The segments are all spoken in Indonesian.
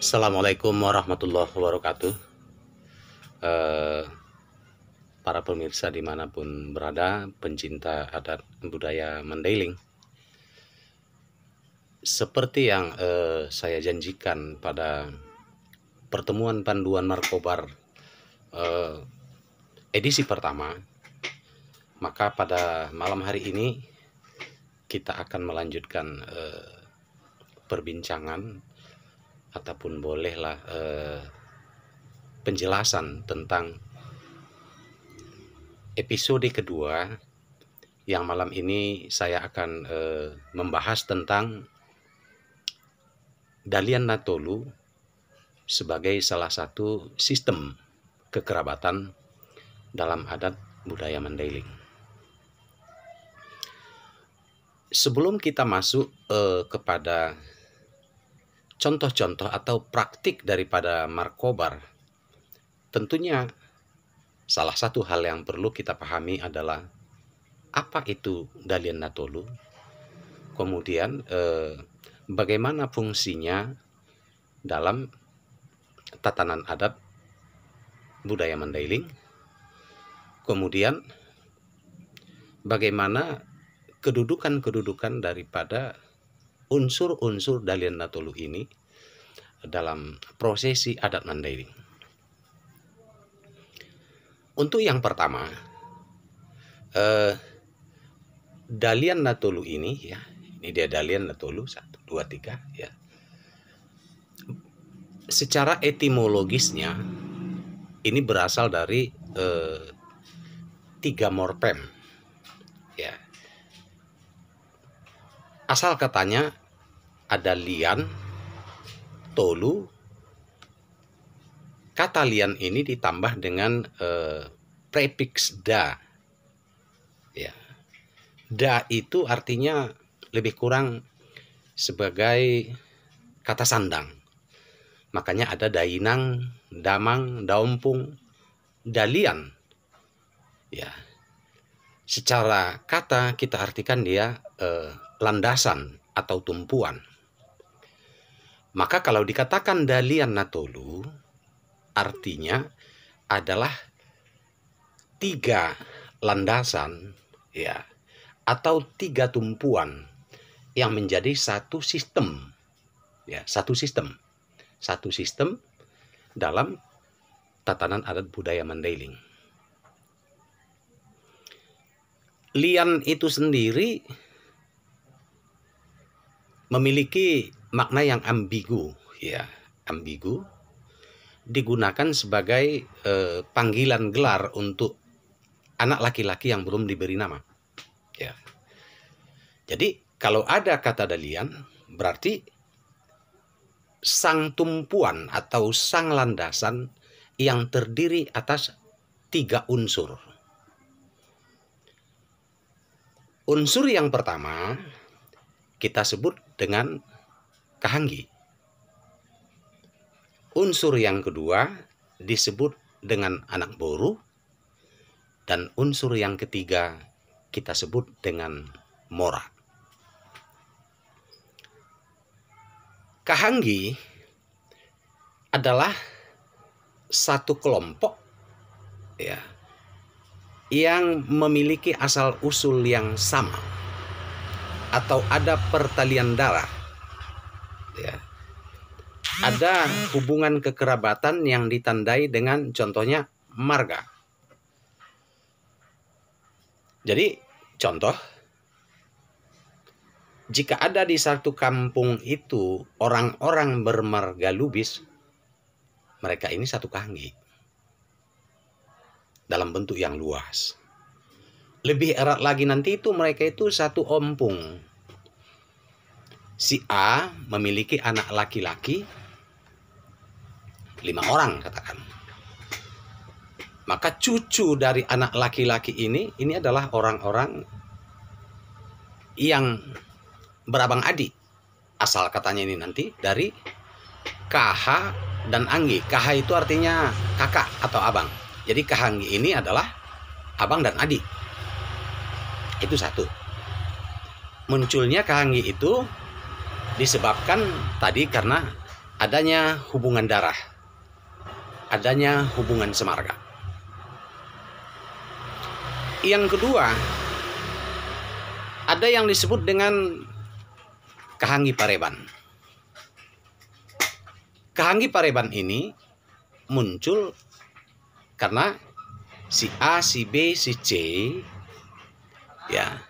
Assalamualaikum warahmatullahi wabarakatuh. Eh, para pemirsa dimanapun berada, pencinta adat budaya Mandailing. Seperti yang saya janjikan pada pertemuan panduan Markobar edisi pertama, maka pada malam hari ini kita akan melanjutkan perbincangan ataupun bolehlah penjelasan tentang episode kedua, yang malam ini saya akan membahas tentang Dalian Natolu sebagai salah satu sistem kekerabatan dalam adat budaya Mandailing. Sebelum kita masuk kepada contoh-contoh atau praktik daripada Markobar, tentunya salah satu hal yang perlu kita pahami adalah apa itu Dalian Natolu, kemudian bagaimana fungsinya dalam tatanan adat budaya Mandailing, kemudian bagaimana kedudukan daripada unsur-unsur Dalian Natolu ini dalam prosesi adat Mandailing. Untuk yang pertama, Dalian Natolu ini ya, ini dia Dalian Natolu 1, 2, 3 ya. Secara etimologisnya ini berasal dari 3 morfem ya. Asal katanya ada lian, tolu. Kata lian ini ditambah dengan prefiks da. Ya. Da itu artinya lebih kurang sebagai kata sandang. Makanya ada dainang, damang, daumpung, dalian. Ya. Secara kata kita artikan dia landasan atau tumpuan. Maka kalau dikatakan Dalian Natolu, artinya adalah 3 landasan ya, atau 3 tumpuan yang menjadi satu sistem ya, satu sistem dalam tatanan adat budaya Mandailing. Lian itu sendiri memiliki makna yang ambigu ya, ambigu, digunakan sebagai panggilan gelar untuk anak laki-laki yang belum diberi nama ya. Jadi kalau ada kata Dalian berarti sang tumpuan atau sang landasan yang terdiri atas 3 unsur. Unsur yang pertama kita sebut dengan kahanggi. Unsur yang kedua disebut dengan anak boru. Dan unsur yang ketiga kita sebut dengan mora. Kahanggi adalah satu kelompok ya, yang memiliki asal usul yang sama atau ada pertalian darah ya. Ada hubungan kekerabatan yang ditandai dengan contohnya marga. Jadi contoh, jika ada di satu kampung itu orang-orang bermarga Lubis, mereka ini satu kahanggi dalam bentuk yang luas. Lebih erat lagi nanti itu mereka itu satu ompung. Si A memiliki anak laki-laki 5 orang katakan. Maka cucu dari anak laki-laki ini adalah orang-orang yang berabang adik. Asal katanya ini nanti dari KH dan Anggi. KH itu artinya kakak atau abang. Jadi kahanggi ini adalah abang dan adik. Itu satu. Munculnya kahanggi itu disebabkan tadi karena adanya hubungan darah, adanya hubungan semarga. Yang kedua, ada yang disebut dengan Kahanggi Pareban. Kahanggi Pareban ini muncul karena si A, si B, si C ya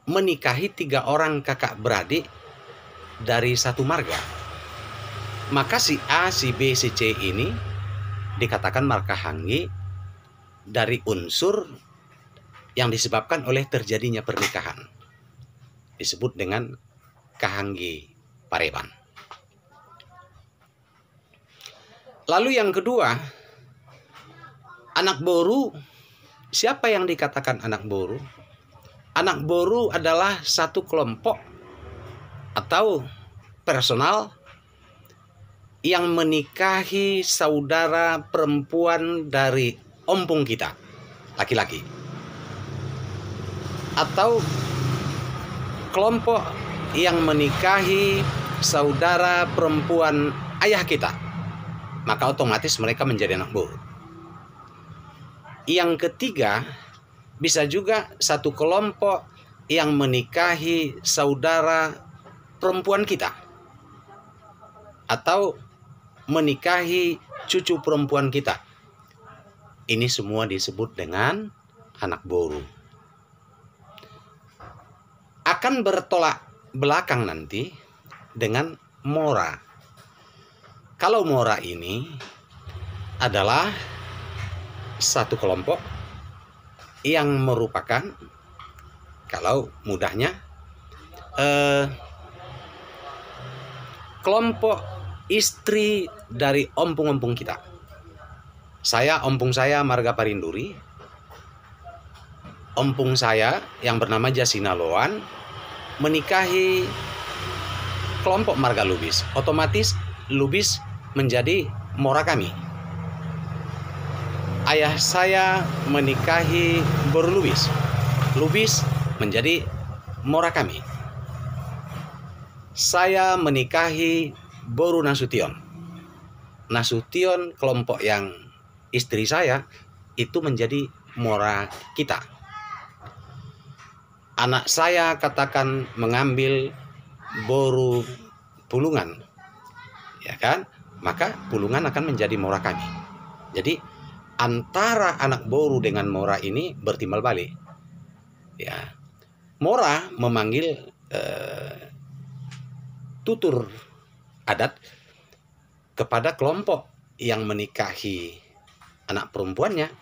menikahi 3 orang kakak beradik dari satu marga. Maka si A, si B, si C ini dikatakan markahanggi dari unsur yang disebabkan oleh terjadinya pernikahan. Disebut dengan Kahanggi Pareban. Lalu yang kedua, anak boru. Siapa yang dikatakan anak boru? Anak boru adalah satu kelompok atau personal yang menikahi saudara perempuan dari ompong kita, laki-laki. Atau kelompok yang menikahi saudara perempuan ayah kita, maka otomatis mereka menjadi anak boru. Yang ketiga, bisa juga satu kelompok yang menikahi saudara perempuan kita atau menikahi cucu perempuan kita. Ini semua disebut dengan anak boru. Akan bertolak belakang nanti dengan mora. Kalau mora ini adalah satu kelompok yang merupakan, kalau mudahnya, kelompok istri dari ompong-ompong kita. Ompong saya marga Parinduri. Ompong saya yang bernama Jasinaloan menikahi kelompok marga Lubis. Otomatis Lubis menjadi mora kami. Ayah saya menikahi Boru Lubis. Lubis menjadi mora kami. Saya menikahi Boru Nasution. Nasution, kelompok yang istri saya, itu menjadi mora kita. Anak saya katakan mengambil Boru Pulungan, ya kan? Maka Pulungan akan menjadi mora kami. Jadi antara anak boru dengan mora ini bertimbal balik. Ya, mora memanggil tutur adat kepada kelompok yang menikahi anak perempuannya,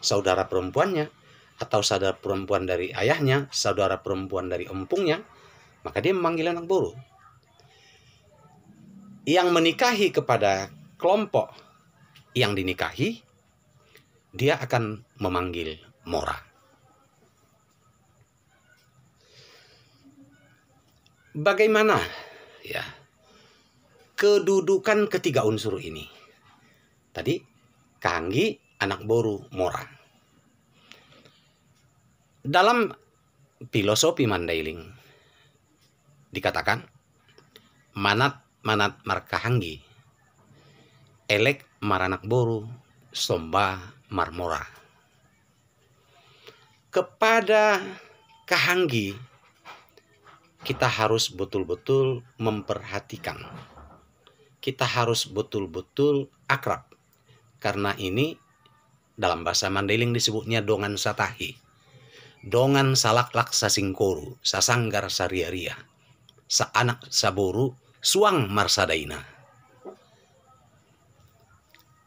saudara perempuannya, atau saudara perempuan dari ayahnya, saudara perempuan dari empungnya, maka dia memanggil anak boru. Yang menikahi kepada kelompok yang dinikahi, dia akan memanggil mora. Bagaimana ya kedudukan ketiga unsur ini? Tadi Kahanggi, anak boru, mora. Dalam filosofi Mandailing dikatakan manat markahanggi, elek maranak boru, somba marmora. Kepada Kahanggi kita harus betul-betul memperhatikan. Kita harus betul-betul akrab. Karena ini dalam bahasa Mandailing disebutnya dongan satahi. Dongan salaklak sasingkoru, sasanggar sariaria, saanak saboru, suang marsadaina.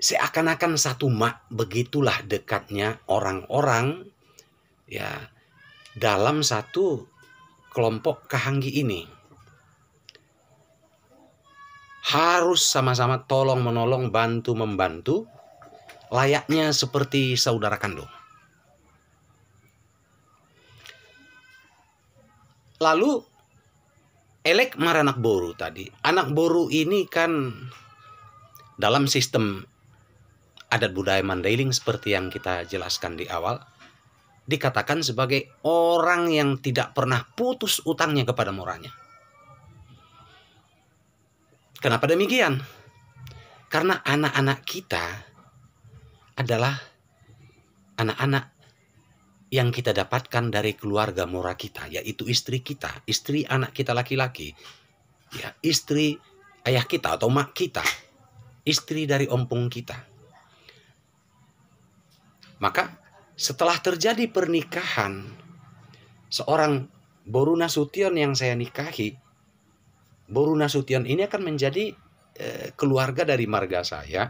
Seakan-akan satu mak, begitulah dekatnya orang-orang ya dalam satu kelompok Kahanggi ini. Harus sama-sama tolong menolong, bantu membantu, layaknya seperti saudara kandung. Lalu elek maranak boru tadi. Anak boru ini kan dalam sistem adat budaya Mandailing seperti yang kita jelaskan di awal, dikatakan sebagai orang yang tidak pernah putus utangnya kepada moranya. Kenapa demikian? Karena anak-anak kita adalah anak-anak yang kita dapatkan dari keluarga mora kita, yaitu istri kita, istri anak kita laki-laki, ya, istri ayah kita atau mak kita, istri dari ompong kita. Maka setelah terjadi pernikahan, seorang Boru Nasution yang saya nikahi, Boru Nasution ini akan menjadi keluarga dari marga saya.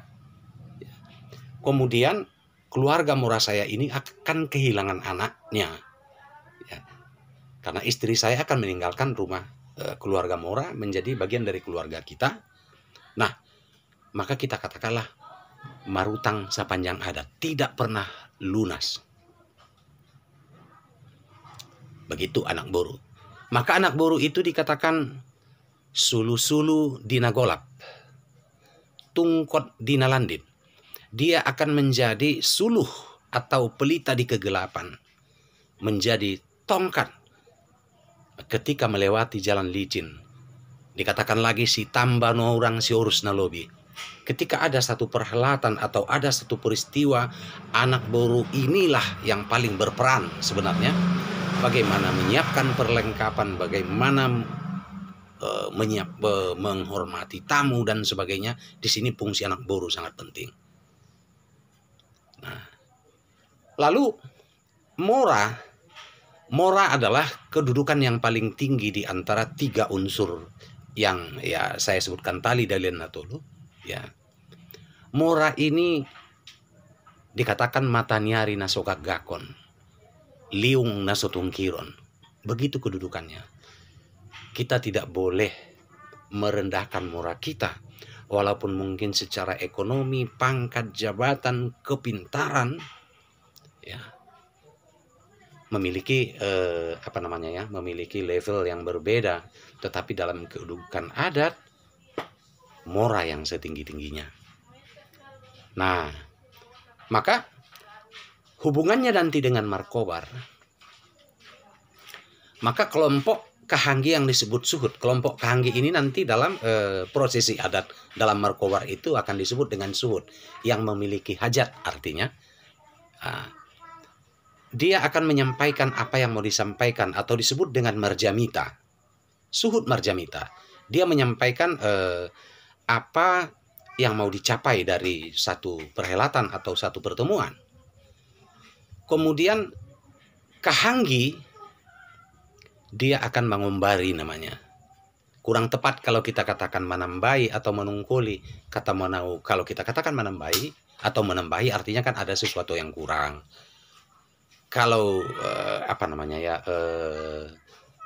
Kemudian keluarga mora saya ini akan kehilangan anaknya, ya. Karena istri saya akan meninggalkan rumah keluarga mora menjadi bagian dari keluarga kita. Nah, maka kita katakanlah marutang sepanjang adat, tidak pernah lunas. Begitu anak boru. Maka anak boru itu dikatakan sulu-sulu dina golap, tungkot dina landit. Dia akan menjadi suluh atau pelita di kegelapan, menjadi tongkat ketika melewati jalan licin. Dikatakan lagi si tambah no orang si urus nalobi. Ketika ada satu perhelatan atau ada satu peristiwa, anak boru inilah yang paling berperan sebenarnya. Bagaimana menyiapkan perlengkapan, bagaimana menghormati tamu dan sebagainya. Di sini fungsi anak boru sangat penting. Nah, lalu mora adalah kedudukan yang paling tinggi di antara tiga unsur yang ya saya sebutkan tali dalian natolu. Ya, mora ini dikatakan mataniari nasokak gakon, liung nasotungkiron. Begitu kedudukannya. Kita tidak boleh merendahkan mora kita, walaupun mungkin secara ekonomi, pangkat, jabatan, kepintaran, ya, memiliki memiliki level yang berbeda, tetapi dalam kedudukan adat mora yang setinggi-tingginya. Nah, maka hubungannya nanti dengan Markobar, maka kelompok Kahanggi yang disebut suhut, kelompok Kahanggi ini nanti dalam prosesi adat dalam Markobar itu akan disebut dengan suhut yang memiliki hajat, artinya dia akan menyampaikan apa yang mau disampaikan atau disebut dengan marjamita. Suhut marjamita, dia menyampaikan apa yang mau dicapai dari satu perhelatan atau satu pertemuan. Kemudian Kahanggi dia akan mengombari namanya. Kurang tepat kalau kita katakan menambai atau menungkuli. Kata manau, kalau kita katakan menambai atau menambahi artinya kan ada sesuatu yang kurang. Kalau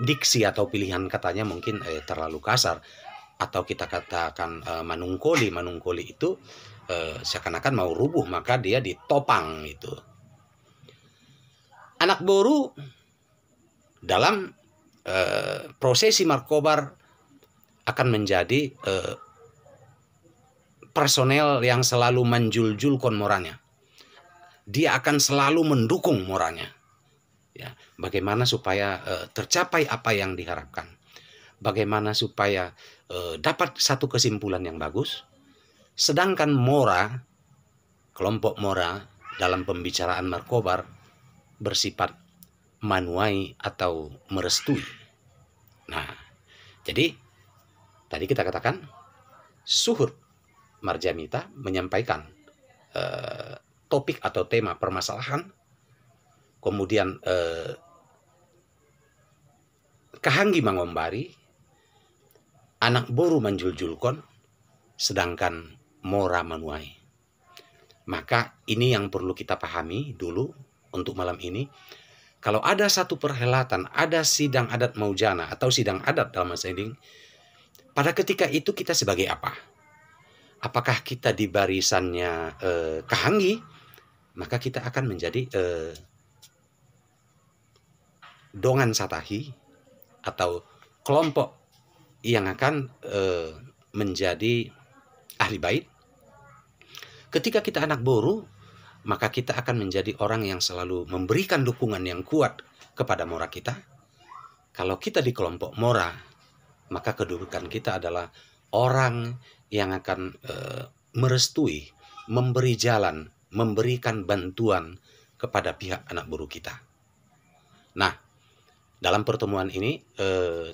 diksi atau pilihan katanya mungkin terlalu kasar, atau kita katakan manungkoli itu seakan-akan mau rubuh, maka dia ditopang itu. Anak boru dalam prosesi Markobar akan menjadi personel yang selalu menjuljulkan moranya. Dia akan selalu mendukung moranya. Ya, bagaimana supaya tercapai apa yang diharapkan. Bagaimana supaya dapat satu kesimpulan yang bagus. Sedangkan mora, kelompok mora dalam pembicaraan Markobar bersifat manuai atau merestui. Nah, jadi tadi kita katakan suhut marjamita menyampaikan topik atau tema permasalahan. Kemudian Kahanggi mengombari, anak boru menjuljulkon, sedangkan mora manuai. Maka ini yang perlu kita pahami dulu untuk malam ini. Kalau ada satu perhelatan, ada sidang adat maujana atau sidang adat dalam bahasa ini, pada ketika itu kita sebagai apa? Apakah kita di barisannya Kahanggi? Maka kita akan menjadi dongan satahi atau kelompok yang akan menjadi ahli bait. Ketika kita anak boru, maka kita akan menjadi orang yang selalu memberikan dukungan yang kuat kepada mora kita. Kalau kita di kelompok mora, maka kedudukan kita adalah orang yang akan merestui, memberi jalan, memberikan bantuan kepada pihak anak buruh kita. Nah, dalam pertemuan ini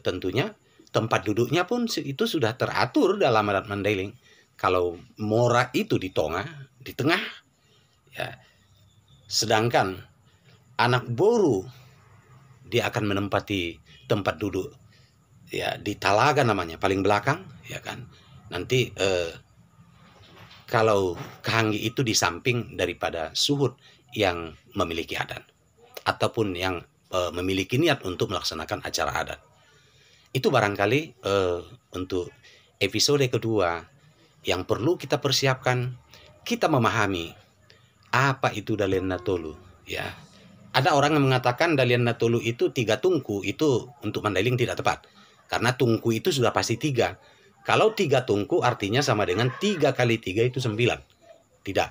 tentunya tempat duduknya pun itu sudah teratur dalam adat Mandailing. Kalau mora itu di tengah, ya, sedangkan anak buruh dia akan menempati tempat duduk ya di talaga namanya paling belakang, ya kan. Nanti kalau kahanggi itu di samping daripada suhud yang memiliki adat ataupun yang memiliki niat untuk melaksanakan acara adat. Itu barangkali untuk episode kedua yang perlu kita persiapkan, kita memahami apa itu Dalian Natolu, ya. Ada orang yang mengatakan Dalian Natolu itu 3 tungku, itu untuk Mandailing tidak tepat. Karena tungku itu sudah pasti 3. Kalau 3 tungku artinya sama dengan 3 kali 3 itu 9. Tidak.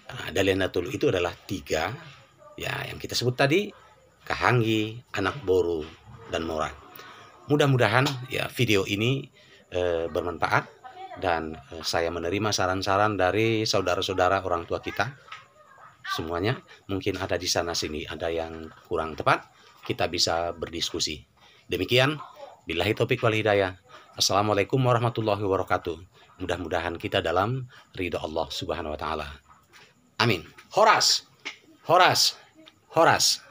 Nah, Dalian Natolu itu adalah 3, ya, yang kita sebut tadi, kahanggi, anak boru, dan mora. Mudah-mudahan ya video ini bermanfaat, dan saya menerima saran-saran dari saudara-saudara orang tua kita semuanya. Mungkin ada di sana sini ada yang kurang tepat, kita bisa berdiskusi. Demikian, billahi taufik wal hidayah. Assalamualaikum warahmatullahi wabarakatuh. Mudah-mudahan kita dalam ridha Allah Subhanahu wa taala. Amin. Horas. Horas. Horas.